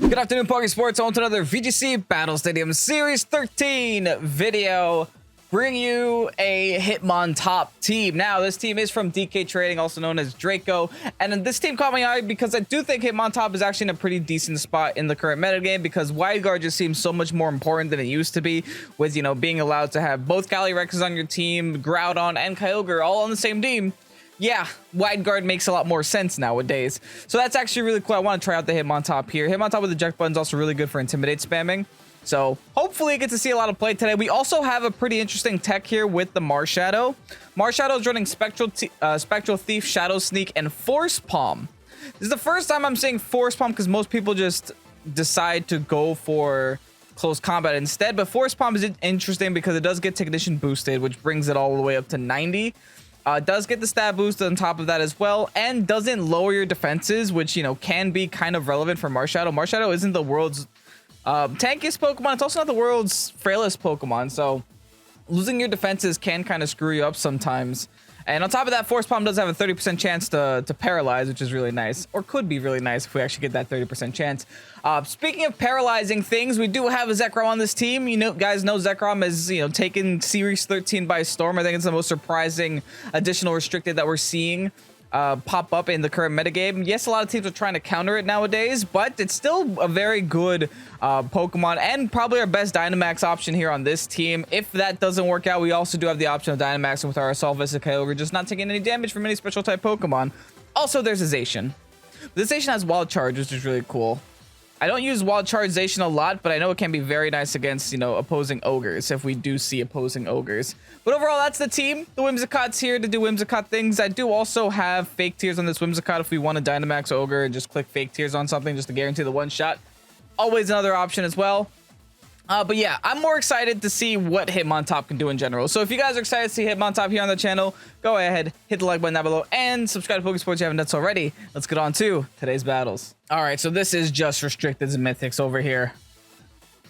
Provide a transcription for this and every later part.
Good afternoon, Pokesports. On to another VGC Battle Stadium Series 13 video. Bring you a Hitmontop team. Now, this team is from DK Trading, also known as Draco. And this team caught my eye because I do think Hitmontop is actually in a pretty decent spot in the current metagame because Wide Guard just seems so much more important than it used to be with, you know, being allowed to have both Calyrexes on your team, Groudon, and Kyogre all on the same team. Yeah, Wide Guard makes a lot more sense nowadays. So that's actually really cool. I want to try out the Hitmontop here. Hitmontop with eject button is also really good for Intimidate spamming. So hopefully I get to see a lot of play today. We also have a pretty interesting tech here with the Marshadow. Marshadow is running Spectral Thief, Shadow Sneak, and Force Palm. This is the first time I'm seeing Force Palm because most people just decide to go for close combat instead. But Force Palm is interesting because it does get Technician boosted, which brings it all the way up to 90. Does get the stat boost on top of that as well, and doesn't lower your defenses, which, you know, can be kind of relevant for Marshadow. Marshadow isn't the world's tankiest Pokemon. It's also not the world's frailest Pokemon, so losing your defenses can kind of screw you up sometimes. And on top of that, Force Palm does have a 30% chance to paralyze, which is really nice, or could be really nice if we actually get that 30% chance. Speaking of paralyzing things, we do have a Zekrom on this team. You know, guys know Zekrom is, you know, taken Series 13 by storm. I think it's the most surprising additional restricted that we're seeing pop up in the current metagame. Yes, a lot of teams are trying to counter it nowadays, but it's still a very good Pokemon and probably our best Dynamax option here on this team. If that doesn't work out, we also do have the option of Dynamaxing with our Assault Vista Kyogre, just not taking any damage from any special type Pokemon. Also, there's a Zacian. This Zacian has Wild Charge, which is really cool. I don't use Wild Charge Zacian a lot, but I know it can be very nice against, you know, opposing ogres if we do see opposing ogres. But overall, that's the team. The Whimsicott's here to do Whimsicott things. I do also have fake tears on this Whimsicott if we want to Dynamax ogre and just click fake tears on something just to guarantee the one shot. Always another option as well. But yeah, I'm more excited to see what Hitmontop can do in general. So if you guys are excited to see Hitmontop here on the channel, go ahead, hit the like button down below, and subscribe to Pokesports if you haven't done so already. Let's get on to today's battles. All right, so this is just restricted and mythics over here.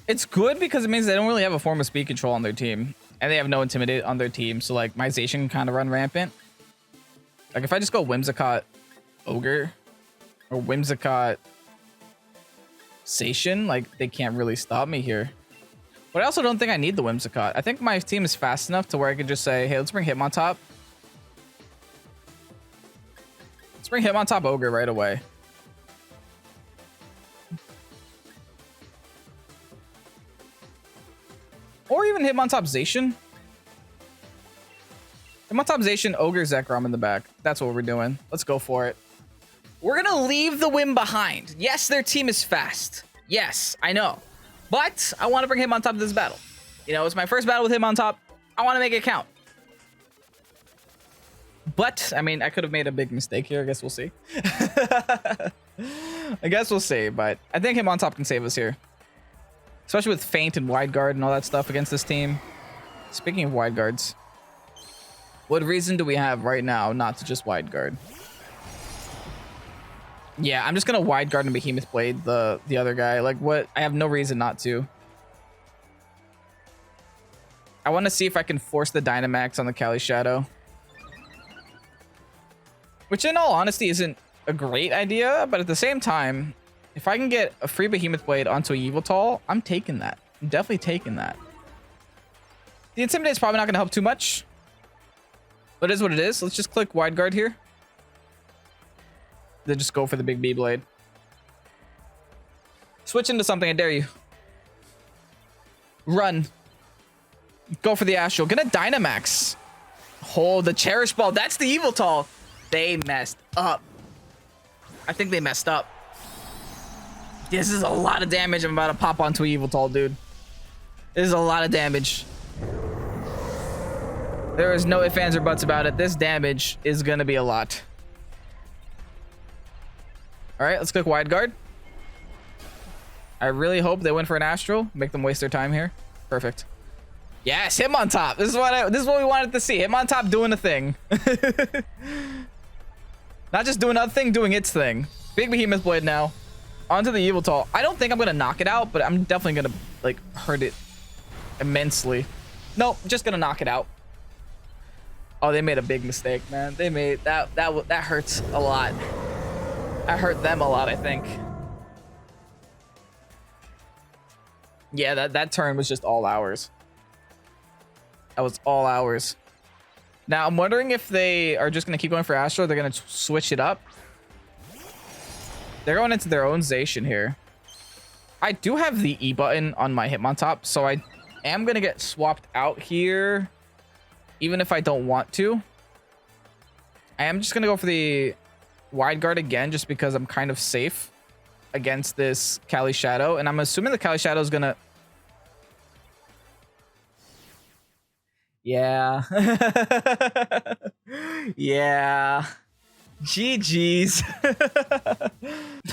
It's good because it means they don't really have a form of speed control on their team, and they have no Intimidate on their team. So like my Zacian can kind of run rampant. Like if I just go Whimsicott Ogre or Whimsicott Zacian, like they can't really stop me here. But I also don't think I need the Whimsicott. I think my team is fast enough to where I could just say, hey, let's bring Hitmontop. Let's bring Hitmontop Ogre right away. Or even Hitmontop Zacian. Hitmontop Zacian, Ogre, Zekrom in the back. That's what we're doing. Let's go for it. We're going to leave the win behind. Yes, their team is fast. Yes, I know. But I want to bring Hitmontop to this battle. You know, it's my first battle with Hitmontop. I want to make it count. But, I mean, I could have made a big mistake here. I guess we'll see. I guess we'll see. But I think Hitmontop can save us here. Especially with Feint and Wide Guard and all that stuff against this team. Speaking of Wide Guards, what reason do we have right now not to just Wide Guard? Yeah, I'm just gonna Wide Guard and Behemoth Blade the other guy. Like, what? I have no reason not to. I want to see if I can force the Dynamax on the Cali Shadow. Which, in all honesty, isn't a great idea. But at the same time, if I can get a free Behemoth Blade onto a Yveltal, I'm taking that. I'm definitely taking that. The Intimidate is probably not gonna help too much. But it is what it is. Let's just click Wide Guard here. Then just go for the big B blade. Switch into something, I dare you. Run. Go for the Astral. Gonna Dynamax. Hold the Cherish Ball. That's the Yveltal. They messed up. I think they messed up. This is a lot of damage I'm about to pop onto a Yveltal, dude. This is a lot of damage. There is no ifs, ands, or buts about it. This damage is gonna be a lot. All right, let's click Wide Guard. I really hope they went for an Astral. Make them waste their time here. Perfect. Yes, Hitmontop. This is what we wanted to see. Hitmontop doing a thing. Not just doing another thing, doing its thing. Big Behemoth Blade now. Onto the Yveltal. I don't think I'm gonna knock it out, but I'm definitely gonna like hurt it immensely. Nope, just gonna knock it out. Oh, they made a big mistake, man. They made that hurts a lot. I hurt them a lot, I think. Yeah, that turn was just all ours. That was all ours. Now, I'm wondering if they are just going to keep going for Astro. They're going to switch it up. They're going into their own Zacian here. I do have the E button on my Hitmontop, so I am going to get swapped out here, even if I don't want to. I am just going to go for the wide guard again, just because I'm kind of safe against this Kali Shadow. And I'm assuming the Kali Shadow is going to... Yeah. Yeah. GG's.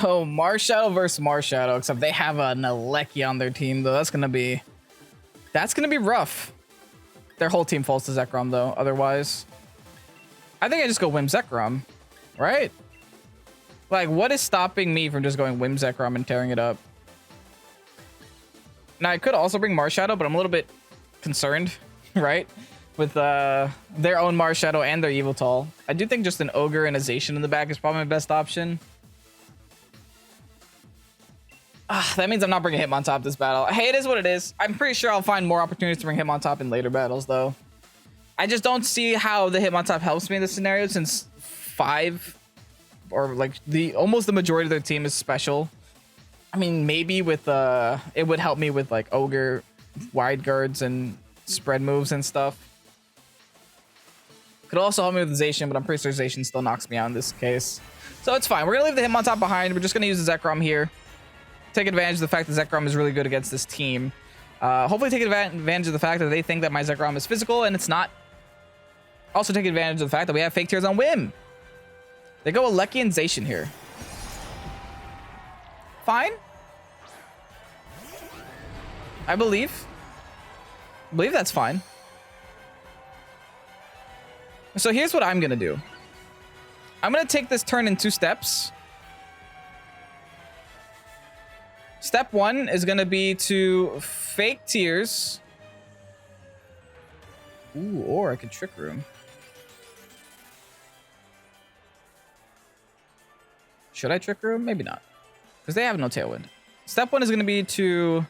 No, Marshadow versus Marshadow, except they have a Naleki on their team, though. That's gonna be rough. Their whole team falls to Zekrom, though. Otherwise, I think I just go Whim Zekrom, right? Like, what is stopping me from just going Whim Zekrom and tearing it up? Now, I could also bring Marshadow, but I'm a little bit concerned, right? With their own Marshadow and their Yveltal. I do think just an Ogre and a Zacian in the back is probably my best option. That means I'm not bringing Hitmontop this battle. Hey, it is what it is. I'm pretty sure I'll find more opportunities to bring Hitmontop in later battles, though. I just don't see how the Hitmontop helps me in this scenario, since 5 or like almost the majority of their team is special. I mean, maybe with it would help me with like Ogre, wide guards, and spread moves and stuff. Could also help me with the Zacian, but I'm pretty sure Zacian still knocks me out in this case. So it's fine. We're going to leave the Hitmontop behind. We're just going to use the Zekrom here. Take advantage of the fact that Zekrom is really good against this team. Hopefully take advantage of the fact that they think that my Zekrom is physical, and it's not. Also take advantage of the fact that we have fake tears on Whim. They go Aleki and Zacian here. Fine. I believe that's fine. So here's what I'm going to do. I'm going to take this turn in 2 steps. Step 1 is going to be to fake tears. Ooh, or I could Trick Room. Should I Trick Room? Maybe not, because they have no Tailwind. Step 1 is going to be to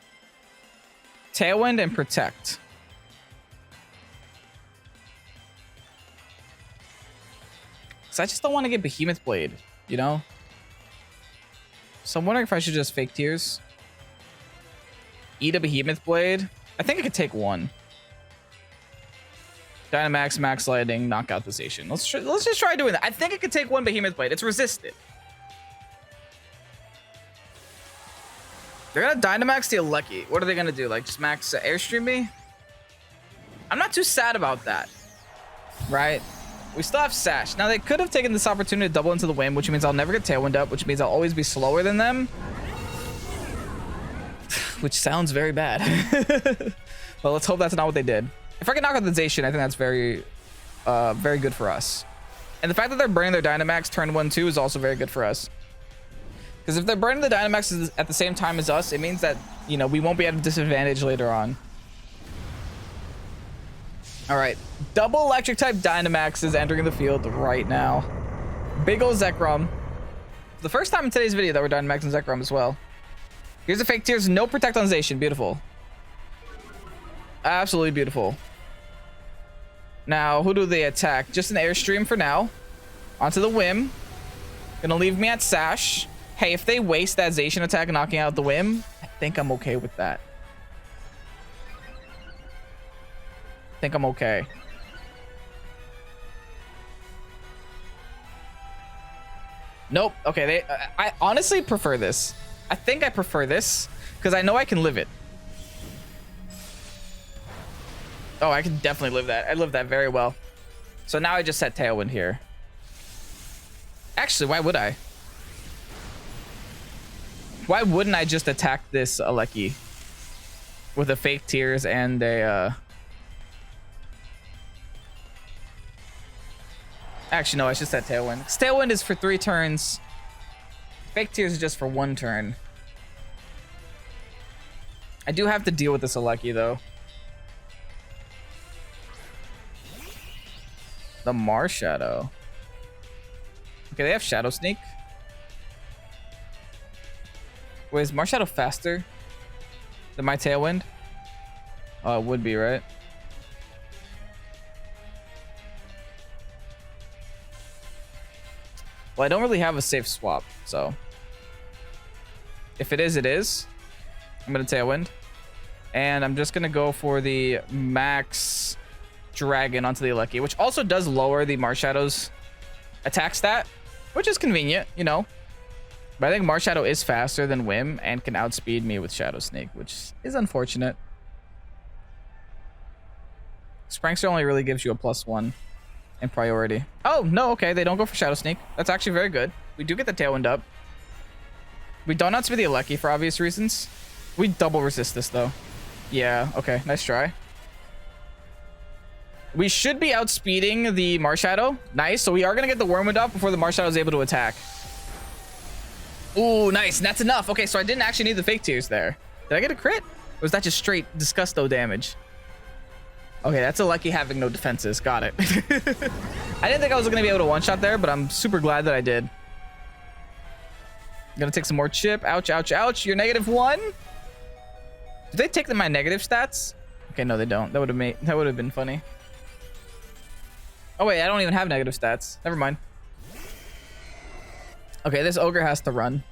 Tailwind and Protect. So I just don't want to get Behemoth Blade, you know? So I'm wondering if I should just fake tears. Eat a Behemoth Blade. I think I could take 1. Dynamax, Max Lightning, knock out the Zacian. Let's just try doing that. I think I could take 1 Behemoth Blade. It's resisted. They're gonna Dynamax the Aleki. What are they gonna do? Like, just max Airstream me? I'm not too sad about that. Right? We still have Sash. Now, they could have taken this opportunity to double into the Whim, which means I'll never get Tailwind up, which means I'll always be slower than them. Which sounds very bad. Well, let's hope that's not what they did. If I can knock out the Zacian, I think that's very good for us. And the fact that they're burning their Dynamax turn 1-2 is also very good for us. Because if they're burning the Dynamax at the same time as us, it means that, you know, we won't be at a disadvantage later on. All right, double electric type Dynamax is entering the field right now. Big ol' Zekrom. The first time in today's video that we're Dynamaxing Zekrom as well. Here's a fake tears, no Protect on Zacian. Beautiful. Absolutely beautiful. Now, who do they attack? Just an Airstream for now. Onto the Whim. Gonna leave me at Sash. Hey, if they waste that Zacian attack knocking out the Whim, I think I'm okay with that. I think I'm okay. Nope. Okay, I honestly prefer this. I think I prefer this because I know I can live it. Oh, I can definitely live that. I live that very well. So now I just set Tailwind here. Actually, why would I? Why wouldn't I just attack this Aleki with a fake tears and a Actually, no, I should set Tailwind. Tailwind is for 3 turns. Fake tears is just for 1 turn. I do have to deal with this Aleki, though. The Marshadow. Okay, they have Shadow Sneak. Wait, is Marshadow faster? Is my Tailwind? Oh, it would be, right? Well, I don't really have a safe swap, so if it is, it is. I'm gonna Tailwind, and I'm just gonna go for the max dragon onto the Alecki, which also does lower the Marshadow's attack stat, which is convenient, you know. But I think Marshadow is faster than Whim and can outspeed me with Shadow Sneak, which is unfortunate. Sprankster only really gives you a +1 in priority. Oh, no, okay, they don't go for Shadow Sneak. That's actually very good. We do get the Tailwind up. We don't outspeed the Alecki for obvious reasons. We double resist this, though. Yeah, okay, nice try. We should be outspeeding the Marshadow. Nice, so we are going to get the Wormwood up before the Marshadow is able to attack. Ooh, nice, and that's enough. Okay, so I didn't actually need the fake tears there. Did I get a crit? Or was that just straight Disgusto damage? Okay, that's a lucky having no defenses. Got it. I didn't think I was going to be able to one-shot there, but I'm super glad that I did. I'm going to take some more chip. Ouch, ouch, ouch. You're -1. Did they take my negative stats? Okay, no, they don't. That would have been funny. Oh, wait, I don't even have negative stats. Never mind. Okay, this Ogre has to run.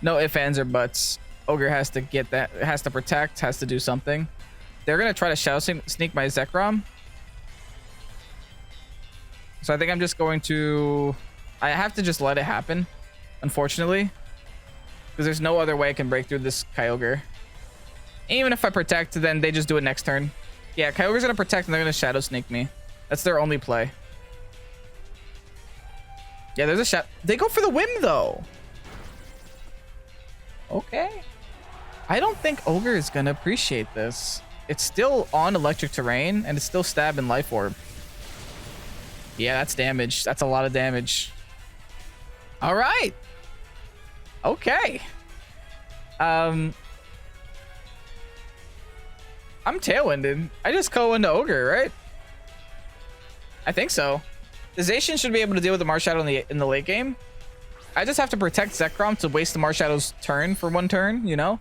No ifs, ands, or buts. Ogre has to get that. Has to protect. Has to do something. They're going to try to Shadow Sneak my Zekrom. So I think I'm just going to... I have to just let it happen, unfortunately. Because there's no other way I can break through this Kyogre. Even if I protect, then they just do it next turn. Yeah, Kyogre's going to protect and they're going to Shadow Sneak me. That's their only play. Yeah, there's a shot. They go for the Whim, though. Okay. I don't think Ogre is going to appreciate this. It's still on electric terrain, and it's still stab and life orb. Yeah, that's damage. That's a lot of damage. All right. Okay. I'm Tailwinded. I just go into Ogre, right? I think so. The Zacian should be able to deal with the Marshadow in the late game. I just have to protect Zekrom to waste the Marshadow's turn for 1 turn, you know?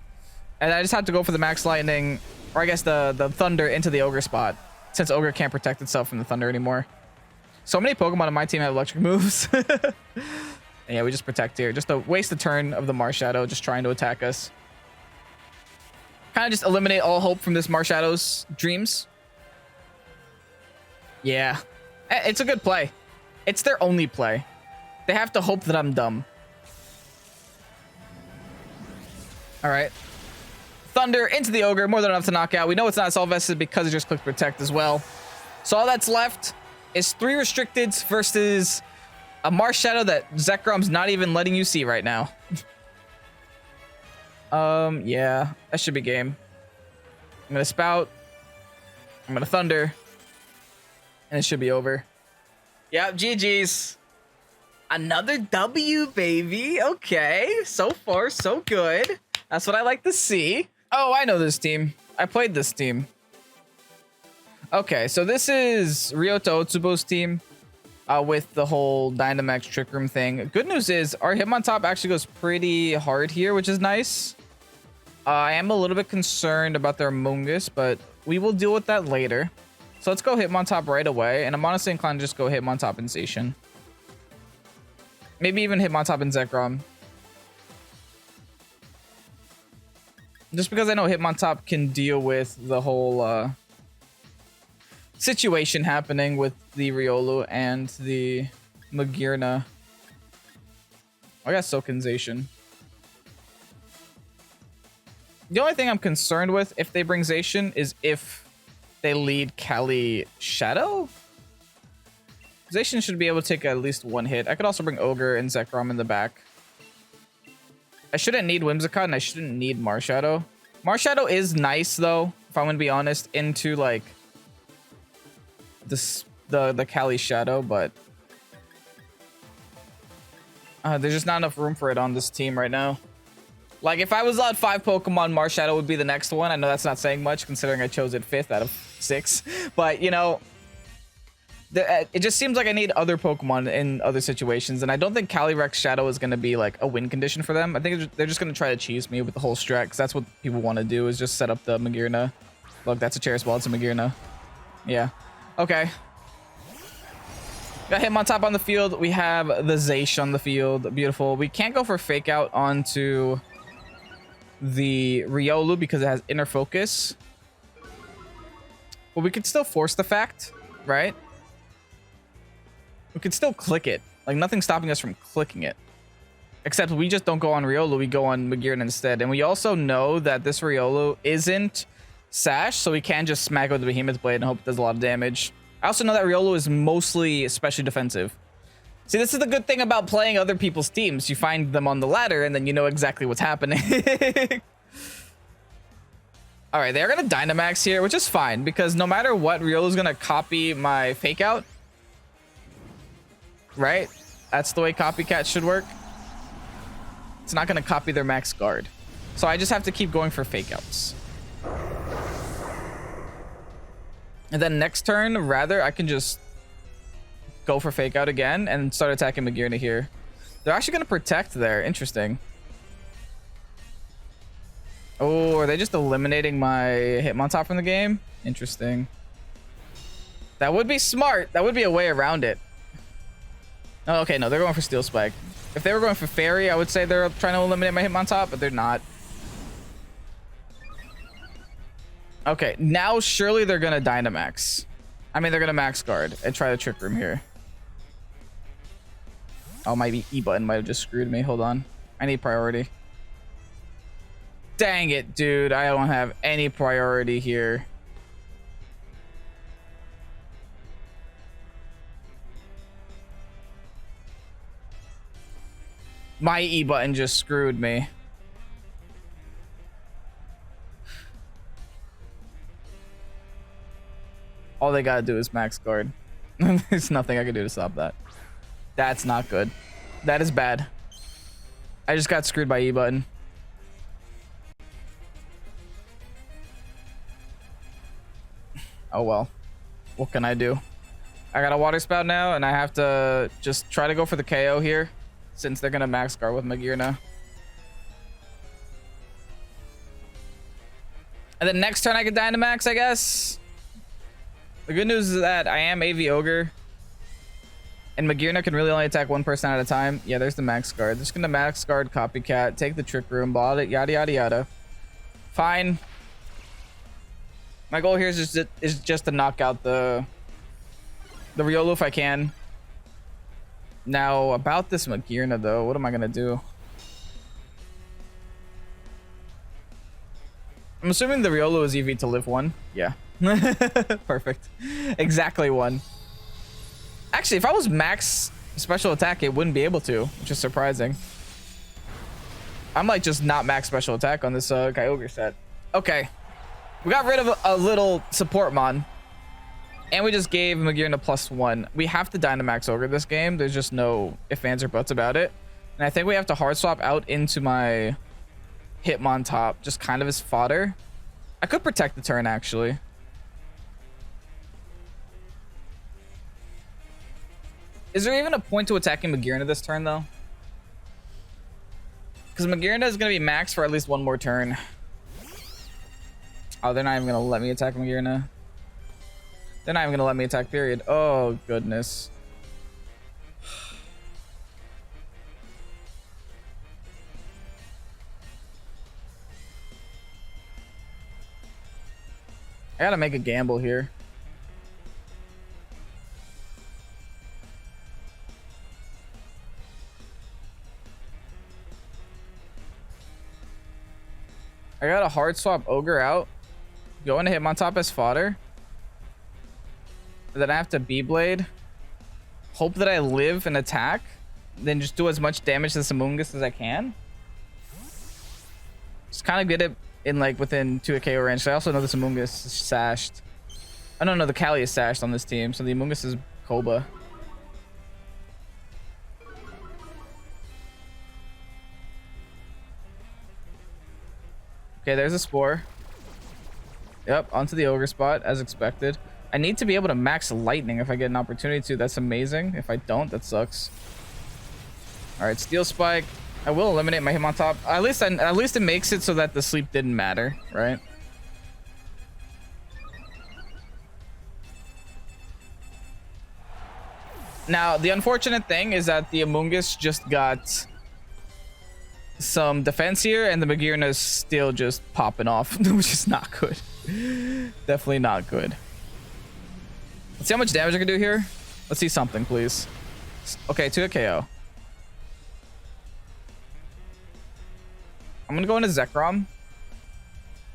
And I just have to go for the Max Lightning, or I guess the Thunder into the Ogre spot, since Ogre can't protect itself from the Thunder anymore. So many Pokemon on my team have electric moves. Yeah, we just protect here. Just to waste the turn of the Marshadow just trying to attack us. Kind of just eliminate all hope from this Marshadow's dreams. Yeah. It's a good play. It's their only play. They have to hope that I'm dumb. All right. Thunder into the Ogre. More than enough to knock out. We know it's not Assault Vested because it just clicked Protect as well. So all that's left is 3 Restricteds versus a Marshadow that Zekrom's not even letting you see right now. Yeah. That should be game. I'm going to Spout. I'm going to Thunder. And it should be over. Yep, GG's. Another W, baby. Okay, so far, so good. That's what I like to see. Oh, I know this team. I played this team. Okay, so this is Ryota Otsubo's team with the whole Dynamax Trick Room thing. Good news is our Hitmontop actually goes pretty hard here, which is nice. I am a little bit concerned about their Mungus, but we will deal with that later. So let's go Hitmontop right away. And I'm honestly inclined to just go Hitmontop and Zacian. Maybe even Hitmontop and Zekrom. Just because I know Hitmontop can deal with the whole situation happening with the Riolu and the Magearna. I got Soakin' Zacian. The only thing I'm concerned with if they bring Zacian is if they lead Kali Shadow. Zacian should be able to take at least 1 hit. I could also bring Ogre and Zekrom in the back. I shouldn't need Whimsicott and I shouldn't need Marshadow. Marshadow is nice though, if I'm gonna be honest, into like this the Kali Shadow, but there's just not enough room for it on this team right now. Like, if I was on 5 Pokemon, Marshadow would be the next one. I know that's not saying much, considering I chose it 5th out of 6. But, you know, It just seems like I need other Pokemon in other situations, and I don't think Calyrex Shadow is going to be like a win condition for them. I think they're just going to try to cheese me with the whole strat, because that's what people want to do, is just set up the Magearna. Look, that's a Charis Ball. It's a Magearna. Yeah. Okay. Got Hitmontop on the field. We have the Zacian on the field. Beautiful. We can't go for Fake Out onto the Riolu because it has Inner Focus. But we could still force the fact, right? We could still click it. Like, nothing's stopping us from clicking it. Except we just don't go on Riolu. We go on Magearna instead. And we also know that this Riolu isn't Sash, so we can just smack it with the Behemoth Blade and hope it does a lot of damage. I also know that Riolu is mostly especially defensive. See, this is the good thing about playing other people's teams. You find them on the ladder, and then you know exactly what's happening. All right, they're going to Dynamax here, which is fine, because no matter what, Riolu's going to copy my Fake Out. Right? That's the way Copycat should work. It's not going to copy their Max Guard. So I just have to keep going for Fake Outs. And then next turn, rather, I can just go for Fake Out again and start attacking Magearna here. They're actually going to protect there. Interesting. Oh, are they just eliminating my Hitmontop from the game? Interesting. That would be smart. That would be a way around it. Oh, okay, no, they're going for Steel Spike. If they were going for Fairy, I would say they're trying to eliminate my Hitmontop, but they're not. Okay, now surely they're going to Dynamax. I mean, they're going to Max Guard and try the Trick Room here. Oh, my E button might have just screwed me. Hold on. I need priority. Dang it, dude. I don't have any priority here. My E button just screwed me. All they gotta do is Max Guard. There's nothing I can do to stop that. That's not good. That is bad. I just got screwed by E button. Oh well. What can I do? I got a Water Spout now, and I have to just try to go for the KO here, since they're gonna Max Guard with Magearna. And then next turn I can Dynamax, I guess. The good news is that I am AV Ogre, and Magearna can really only attack one person at a time. Yeah, there's the Max Guard. Just gonna Max Guard Copycat, take the Trick Room, bot it, yada yada yada. Fine. My goal here is just to knock out the Riolu if I can. Now, about this Magearna, though, what am I going to do? I'm assuming the Riolu is EV to live 1. Yeah. Perfect. Exactly 1. Actually, if I was max special attack, it wouldn't be able to, which is surprising. I'm like just not max special attack on this Kyogre set. Okay. We got rid of a little support mon. And we just gave Magearna +1. We have to Dynamax Ogre this game. There's just no ifs, ands, or buts about it. And I think we have to hard swap out into my Hitmontop, just kind of as fodder. I could protect the turn, actually. Is there even a point to attacking Magearna this turn, though? Because Magearna is going to be max for at least one more turn. Oh, they're not even going to let me attack Magearna. They're not even going to let me attack, period. Oh, goodness. I got to make a gamble here. I got a hard swap Ogre out. Go into Hitmontop as fodder. Then I have to B-Blade. Hope that I live and attack. Then just do as much damage to Samungus as I can. Just kind of get it in like within 2 KO range. I also know the Samungus is sashed. I don't know, the Cali is sashed on this team. So the Amoongus is Koba. Okay, there's a Spore. Yep, onto the Ogre spot as expected. I need to be able to max lightning if I get an opportunity to. That's amazing. If I don't, that sucks. All right, steel spike. I will eliminate my Hitmontop. At least it makes it so that the sleep didn't matter, right? Now, the unfortunate thing is that the Amoonguss just got some defense here, and the Magearna is still just popping off, which is not good. Definitely not good. Let's see how much damage I can do here. Let's see something, please. Okay, to a KO. I'm gonna go into Zekrom,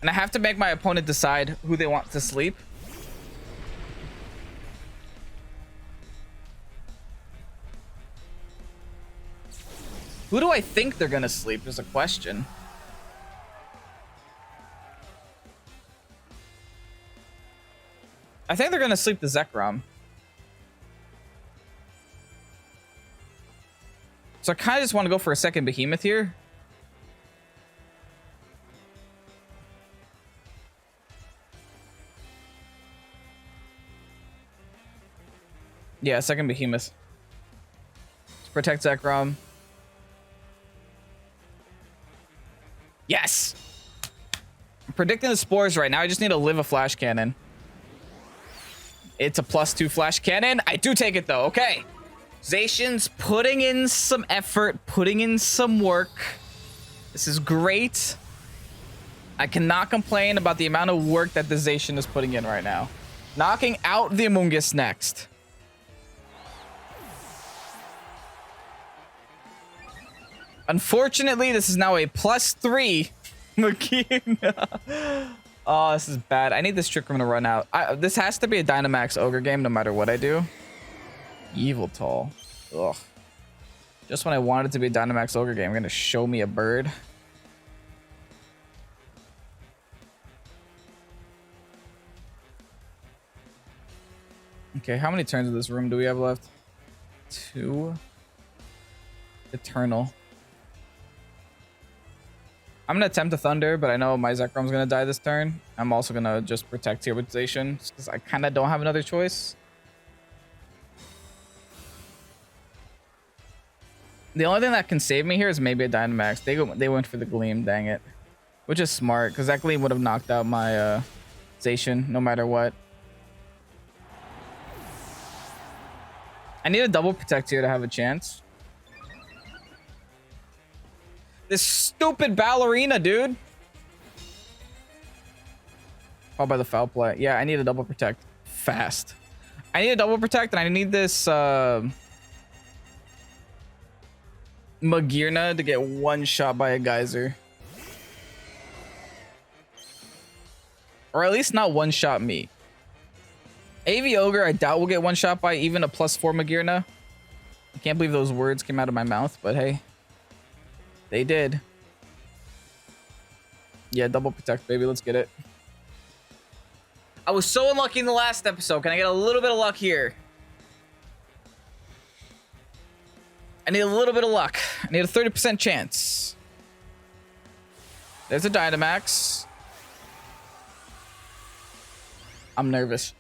and I have to make my opponent decide who they want to sleep. Who do I think they're gonna sleep is a question. I think they're gonna sleep the Zekrom. So I kind of just want to go for a second behemoth here. Yeah, second behemoth. Let's protect Zekrom. Yes! I'm predicting the spores right now. I just need to live a flash cannon. It's a +2 flash cannon. I do take it though. Okay. Zacian's putting in some effort, putting in some work. This is great. I cannot complain about the amount of work that the Zacian is putting in right now. Knocking out the Amoonguss next. Unfortunately, this is now a +3 Magearna. Oh, this is bad. I need this Trick Room to run out. This has to be a Dynamax Ogre game no matter what I do. Yveltal. Ugh. Just when I wanted it to be a Dynamax Ogre game, I'm going to show me a bird. Okay, how many turns of this room do we have left? 2. Eternal. I'm going to attempt a Thunder, but I know my Zekrom's going to die this turn. I'm also going to just protect here with Zacian, because I kind of don't have another choice. The only thing that can save me here is maybe a Dynamax. They went for the Gleam, dang it. Which is smart, because that Gleam would have knocked out my Zacian, no matter what. I need a double protect here to have a chance. This stupid ballerina, dude. Oh, by the foul play. Yeah, I need a double protect fast. I need a double protect, and I need this Magearna to get one shot by a geyser. Or at least not one shot me. AV Ogre, I doubt will get one shot by even a +4 Magearna. I can't believe those words came out of my mouth, but hey. They did. Yeah, double protect, baby. Let's get it. I was so unlucky in the last episode. Can I get a little bit of luck here? I need a little bit of luck. I need a 30% chance. There's a Dynamax. I'm nervous.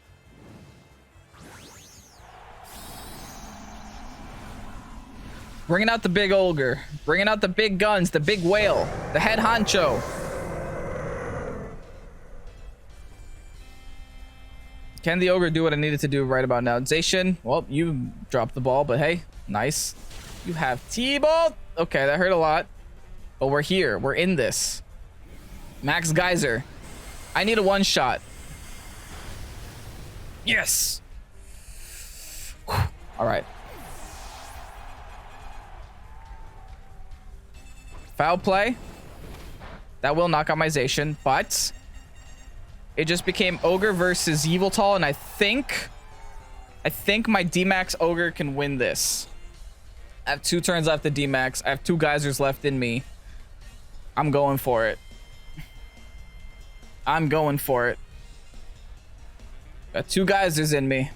Bringing out the big ogre. Bringing out the big guns. The big whale. The head honcho. Can the ogre do what I needed to do right about now? Zacian, well, you dropped the ball, but hey, nice. You have T-Bolt. Okay, that hurt a lot. But we're here. We're in this. Max Geyser. I need a one-shot. Yes. All right. Foul play. That will knock out my Zacian, but it just became Ogre versus Yveltal, and I think my D-Max Ogre can win this. I have 2 turns left to D-Max. I have 2 geysers left in me. I'm going for it. I'm going for it. Got 2 geysers in me.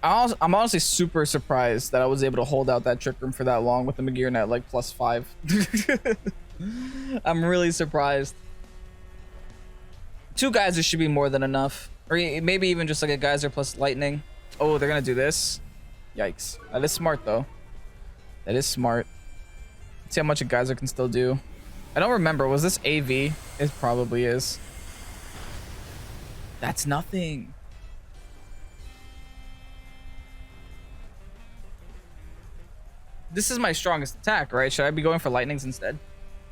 I'm honestly super surprised that I was able to hold out that Trick Room for that long with the Magearna at like +5. I'm really surprised. 2 geysers should be more than enough. Or maybe even just like a geyser plus lightning. Oh, they're gonna do this. Yikes. That is smart though. That is smart. Let's see how much a geyser can still do. I don't remember. Was this AV? It probably is. That's nothing. This is my strongest attack, right? Should I be going for lightnings instead?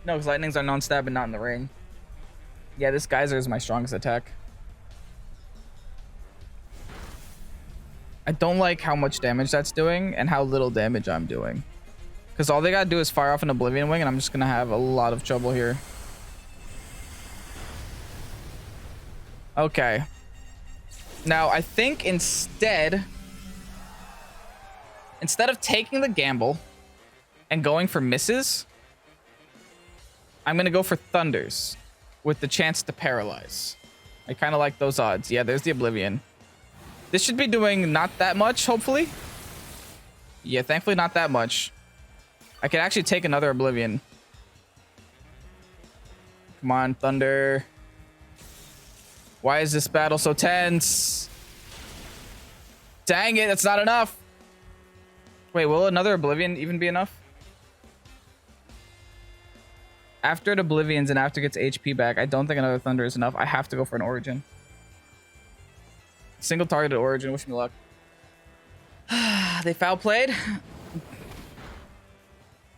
No, because lightnings are non-stab and not in the ring. Yeah, this geyser is my strongest attack. I don't like how much damage that's doing and how little damage I'm doing. Because all they gotta do is fire off an Oblivion Wing and I'm just gonna have a lot of trouble here. Okay. Now, I think instead of taking the gamble and going for misses, I'm gonna go for thunders with the chance to paralyze. I kind of like those odds. Yeah, there's the Oblivion. This should be doing not that much, hopefully. Yeah, thankfully not that much. I can actually take another Oblivion. Come on, Thunder. Why is this battle so tense? Dang it, that's not enough. Wait, will another Oblivion even be enough? After it Oblivions and after it gets HP back, I don't think another Thunder is enough. I have to go for an Origin. Single targeted Origin. Wish me luck. They foul played.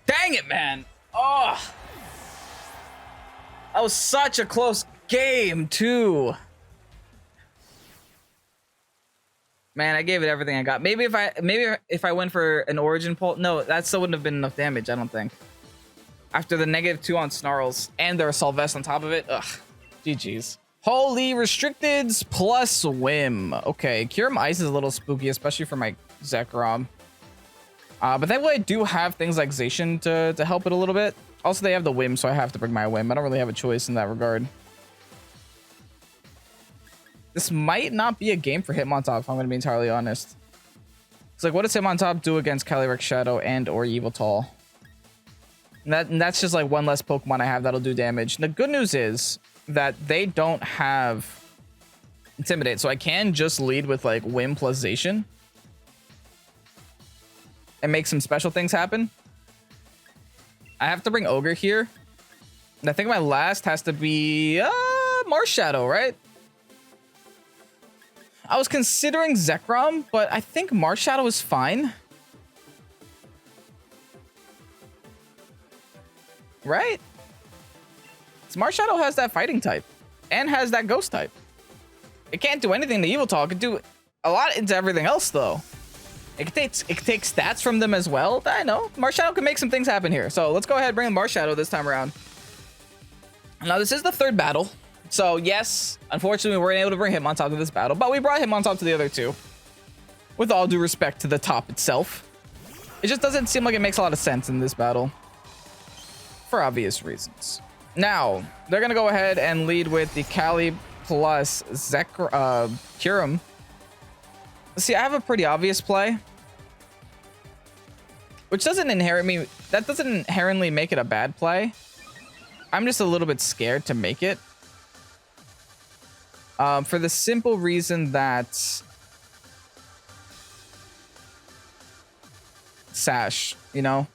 Dang it, man. Oh. That was such a close game, too. Man, I gave it everything I got. Maybe if I went for an Origin pull. No, that still wouldn't have been enough damage, I don't think. After the -2 on Snarls and their Assault Vest on top of it. Ugh. GG's. Holy Restricteds plus Whim. Okay, Kyurem Ice is a little spooky, especially for my Zekrom. But that way I do have things like Zacian to help it a little bit. Also, they have the Whim, so I have to bring my Whim. I don't really have a choice in that regard. This might not be a game for Hitmontop, if I'm going to be entirely honest. It's like, what does Hitmontop do against Calyrex Shadow and or Yveltal? And that's just like one less Pokemon I have that'll do damage. And the good news is that they don't have Intimidate, so I can just lead with like Whim plus Zacian and make some special things happen. I have to bring Ogre here. And I think my last has to be Marshadow, right? I was considering Zekrom, but I think Marshadow is fine. Right? So Marshadow has that fighting type and has that ghost type. It can't do anything to Yveltal. It can do a lot into everything else, though. It can take stats from them as well. I know. Marshadow can make some things happen here. So let's go ahead and bring Marshadow this time around. Now, this is the 3rd battle. So, yes, unfortunately, we weren't able to bring Hitmontop to this battle, but we brought Hitmontop to the other 2. With all due respect to the top itself. It just doesn't seem like it makes a lot of sense in this battle. For obvious reasons. Now, they're going to go ahead and lead with the Cali plus Kyurem. See, I have a pretty obvious play. Which doesn't inherently make it a bad play. I'm just a little bit scared to make it. For the simple reason that Sash, you know?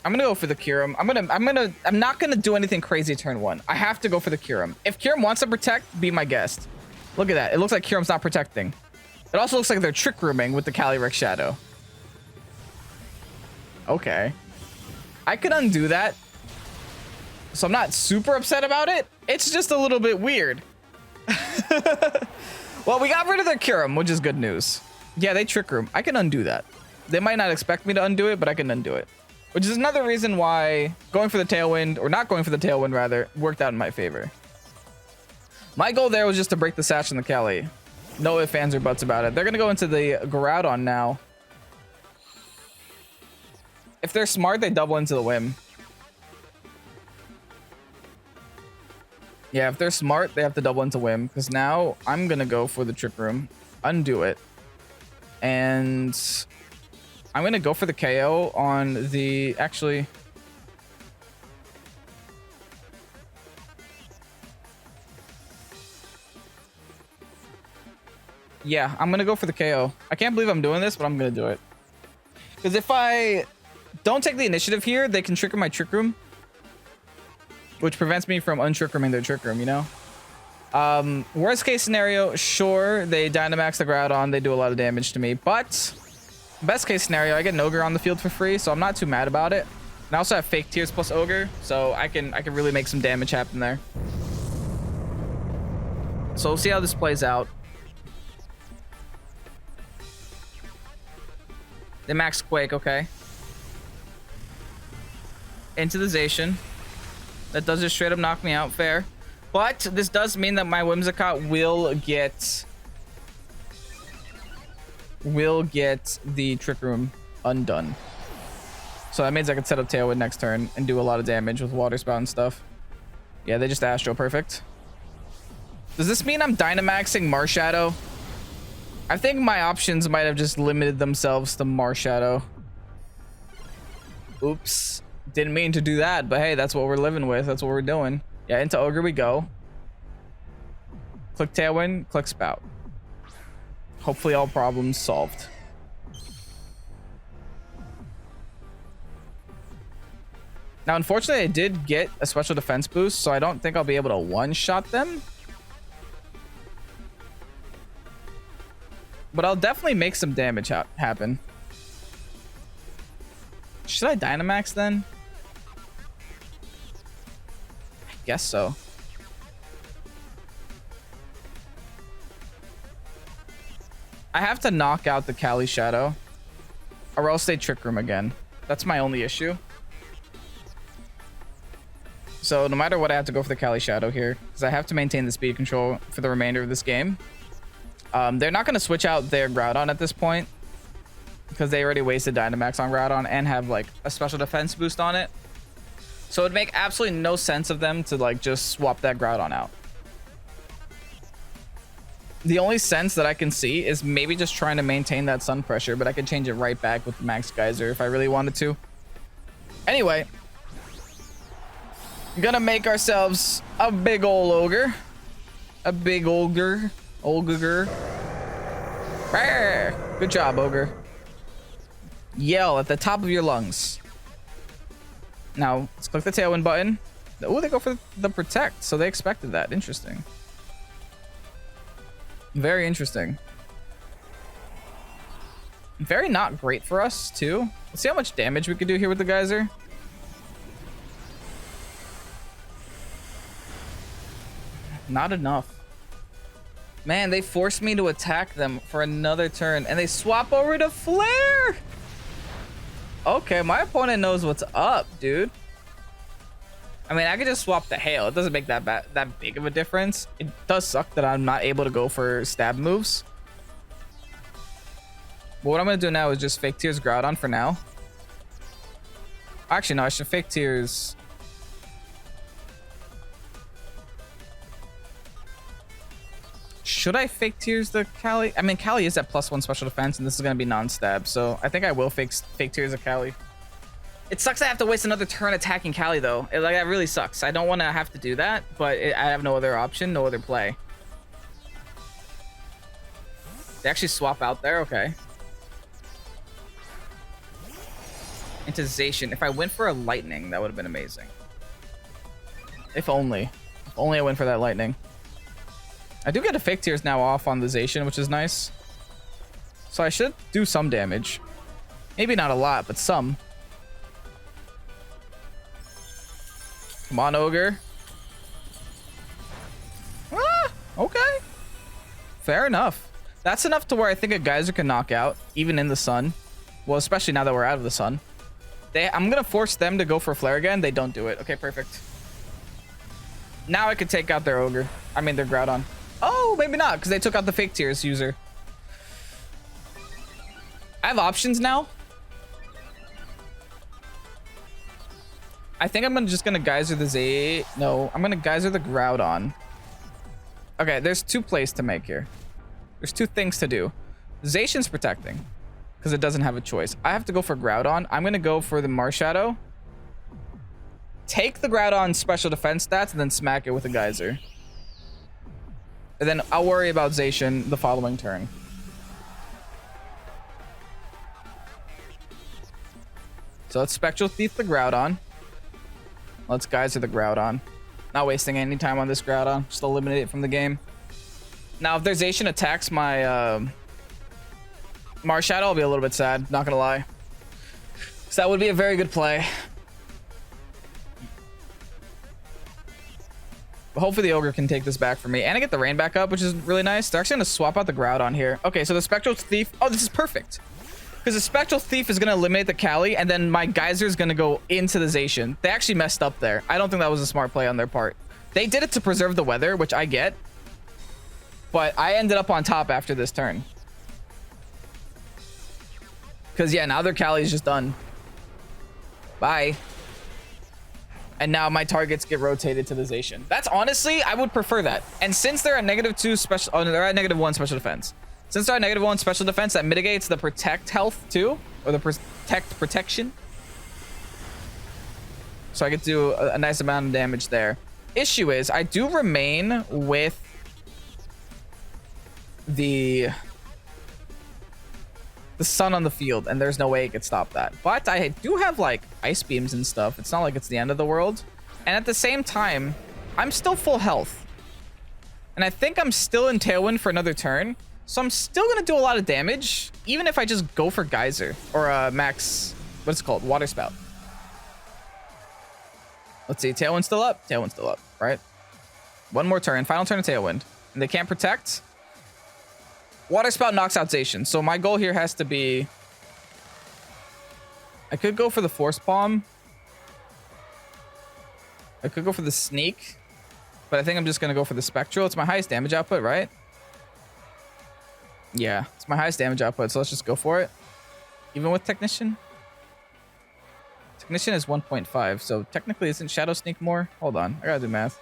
I'm gonna go for the Kyurem. I'm not gonna do anything crazy turn 1. I have to go for the Kyurem. If Kyurem wants to protect, be my guest. Look at that. It looks like Kyurem's not protecting. It also looks like they're trick rooming with the Calyrex Shadow. Okay. I could undo that. So I'm not super upset about it. It's just a little bit weird. Well, we got rid of their Kyurem, which is good news. Yeah, they trick room. I can undo that. They might not expect me to undo it, but I can undo it. Which is another reason why going for the Tailwind, or not going for the Tailwind rather, worked out in my favor. My goal there was just to break the Sash and the Cali. No ifs, ands, or buts about it. They're going to go into the Groudon now. If they're smart, they double into the Whim. Yeah, if they're smart, they have to double into Whim. Because now I'm going to go for the Trick Room. Undo it. And I'm going to go for the KO on the... Actually, Yeah, I'm gonna go for the KO. I can't believe I'm doing this, but I'm gonna do it. Because if I don't take the initiative here, they can trigger my Trick Room, which prevents me from untrick rooming their Trick Room, you know? Worst case scenario, sure, they Dynamax the Groudon, they do a lot of damage to me, but best case scenario, I get an Ogre on the field for free, so I'm not too mad about it. And I also have Fake Tears plus Ogre, so I can really make some damage happen there. So we'll see how this plays out. They max Quake, okay. Into the Zacian. That does just straight up knock me out, fair. But this does mean that my Whimsicott will get the Trick Room undone. So that means I can set up Tailwind next turn and do a lot of damage with Water Spout and stuff. Yeah, they just Astro, perfect. Does this mean I'm Dynamaxing Marshadow? I think my options might have just limited themselves to Marshadow. Oops. Didn't mean to do that, but hey, that's what we're living with. That's what we're doing. Yeah, into Ogre we go. Click Tailwind, click Spout. Hopefully all problems solved. Now, unfortunately, I did get a special defense boost, so I don't think I'll be able to one-shot them. But I'll definitely make some damage happen. Should I Dynamax then? I guess so. I have to knock out the Cali Shadow, or else they Trick Room again. That's my only issue. So no matter what, I have to go for the Cali Shadow here, because I have to maintain the speed control for the remainder of this game. They're not going to switch out their Groudon at this point, because they already wasted Dynamax on Groudon and have like a special defense boost on it. So it would make absolutely no sense of them to like just swap that Groudon out. The only sense that I can see is maybe just trying to maintain that Sun Pressure, but I could change it right back with Max Geyser if I really wanted to. Anyway, gonna make ourselves a big ol' Ogre. A big Ogre. Ogre. Good job, Ogre. Yell at the top of your lungs. Now, let's click the Tailwind button. Oh, they go for the Protect, so they expected that. Interesting. Very interesting. Very not great for us, too. Let's see how much damage we could do here with the Geyser. Not enough. Man, they forced me to attack them for another turn, and they swap over to Flare! Okay, my opponent knows what's up, dude. I mean, I could just swap the Hail. It doesn't make that big of a difference. It does suck that I'm not able to go for stab moves. But what I'm going to do now is just Fake Tears Groudon for now. Actually, no, I should Fake Tears... Should I Fake Tears the Cali? I mean, Cali is at +1 special defense, and this is going to be non-stab, so I think I will Fake Tears the Cali. It sucks I have to waste another turn attacking Cali, though. That really sucks. I don't want to have to do that, but I have no other option, no other play. They actually swap out there? Okay. Into Zacian. If I went for a Lightning, that would have been amazing. If only. If only I went for that Lightning. I do get a Fake Tears now off on the Zacian, which is nice. So I should do some damage. Maybe not a lot, but some. Come on, Ogre. Ah, okay. Fair enough. That's enough to where I think a Geyser can knock out, even in the sun. Well, especially now that we're out of the sun. I'm going to force them to go for Flare again. They don't do it. Okay, perfect. Now I could take out their Ogre. I mean, their Groudon. Oh, maybe not, because they took out the Fake Tears user. I have options now. I think I'm just going to Geyser the No, I'm going to Geyser the Groudon. Okay, there's two plays to make here. There's two things to do. Zacian's protecting, because it doesn't have a choice. I have to go for Groudon. I'm going to go for the Marshadow. Take the Groudon special defense stats, and then smack it with a Geyser. And then I'll worry about Zacian the following turn. So let's Spectral Thief the Groudon. Let's Geyser the Groudon. Not wasting any time on this Groudon. Just eliminate it from the game. Now, if their Zacian attacks my Marshadow, I'll be a little bit sad. Not gonna lie. So that would be a very good play. But hopefully the Ogre can take this back for me. And I get the Rain back up, which is really nice. They're actually gonna swap out the Groudon here. Okay, so the Spectral Thief. Oh, this is perfect. Because the Spectral Thief is going to eliminate the Cali, and then my Geyser is going to go into the Zacian. They actually messed up there. I don't think that was a smart play on their part. They did it to preserve the weather, which I get. But I ended up on top after this turn. Because, yeah, now their Cali is just done. Bye. And now my targets get rotated to the Zacian. That's honestly, I would prefer that. And since they're at -2 special... Oh, no, they're at -1 special defense. Since they're at -1 special defense, that mitigates the protect health too, or the protect protection. So I get to do a nice amount of damage there. Issue is, I do remain with the sun on the field, and there's no way it could stop that. But I do have like ice beams and stuff. It's not like it's the end of the world. And at the same time, I'm still full health. And I think I'm still in Tailwind for another turn. So I'm still going to do a lot of damage, even if I just go for Geyser or max, what's it called? Water Spout. Let's see. Tailwind's still up. Tailwind's still up, right? One more turn. Final turn of Tailwind. And they can't protect. Water Spout knocks out Zacian. So my goal here has to be... I could go for the Force Palm. I could go for the Sneak. But I think I'm just going to go for the Spectral. It's my highest damage output, right? Yeah, it's my highest damage output, so let's just go for it. Even with Technician? Technician is 1.5, so technically isn't Shadow Sneak more? Hold on, I gotta do math.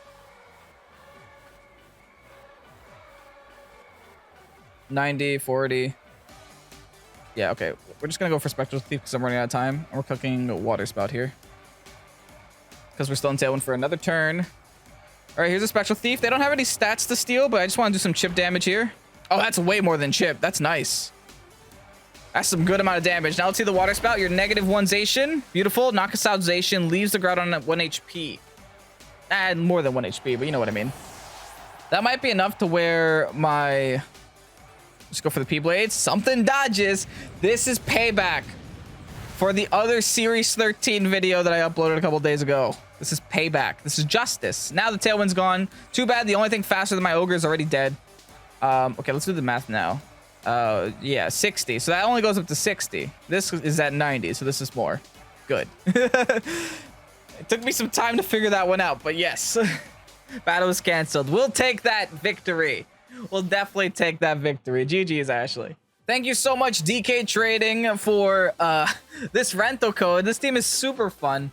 90, 40. Yeah, okay. We're just gonna go for Spectral Thief because I'm running out of time. And we're cooking Water Spout here. Because we're still in Tailwind for another turn. Alright, here's a Spectral Thief. They don't have any stats to steal, but I just want to do some chip damage here. Oh, that's way more than chip. That's nice. That's some good amount of damage. Now let's see the Water Spout. You're -1 Zacian. Beautiful. Knock us out Zacian. Leaves the Groudon at 1 HP. More than 1 HP, but you know what I mean. That might be enough to where my... Let's go for the P-Blades. Something dodges. This is payback for the other Series 13 video that I uploaded a couple days ago. This is payback. This is justice. Now the Tailwind's gone. Too bad. The only thing faster than my Ogre is already dead. Okay, let's do the math now. Yeah, 60. So that only goes up to 60. This is at 90, so this is more. Good. It took me some time to figure that one out, but yes. Battle was canceled. We'll take that victory. We'll definitely take that victory. GG's, Ashley. Thank you so much, DK Trading, for this rental code. This team is super fun.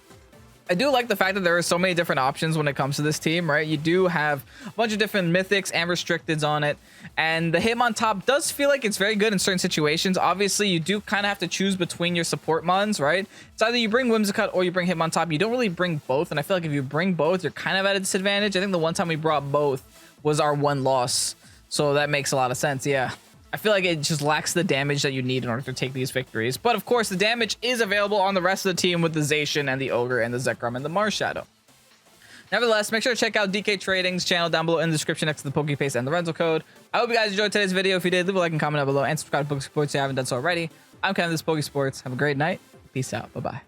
I do like the fact that there are so many different options when it comes to this team, right? You do have a bunch of different mythics and restricteds on it. And the Hitmontop does feel like it's very good in certain situations. Obviously, you do kind of have to choose between your support mons, right? It's either you bring Whimsicott or you bring Hitmontop. You don't really bring both. And I feel like if you bring both, you're kind of at a disadvantage. I think the one time we brought both was our one loss. So that makes a lot of sense, yeah. I feel like it just lacks the damage that you need in order to take these victories. But of course, the damage is available on the rest of the team with the Zacian and the Ogre and the Zekrom and the Marshadow. Nevertheless, make sure to check out DK Trading's channel down below in the description next to the Pokepaste and the rental code. I hope you guys enjoyed today's video. If you did, leave a like and comment down below and subscribe to Pokesports if you haven't done so already. I'm Kevin, this is Pokesports. Have a great night. Peace out. Bye-bye.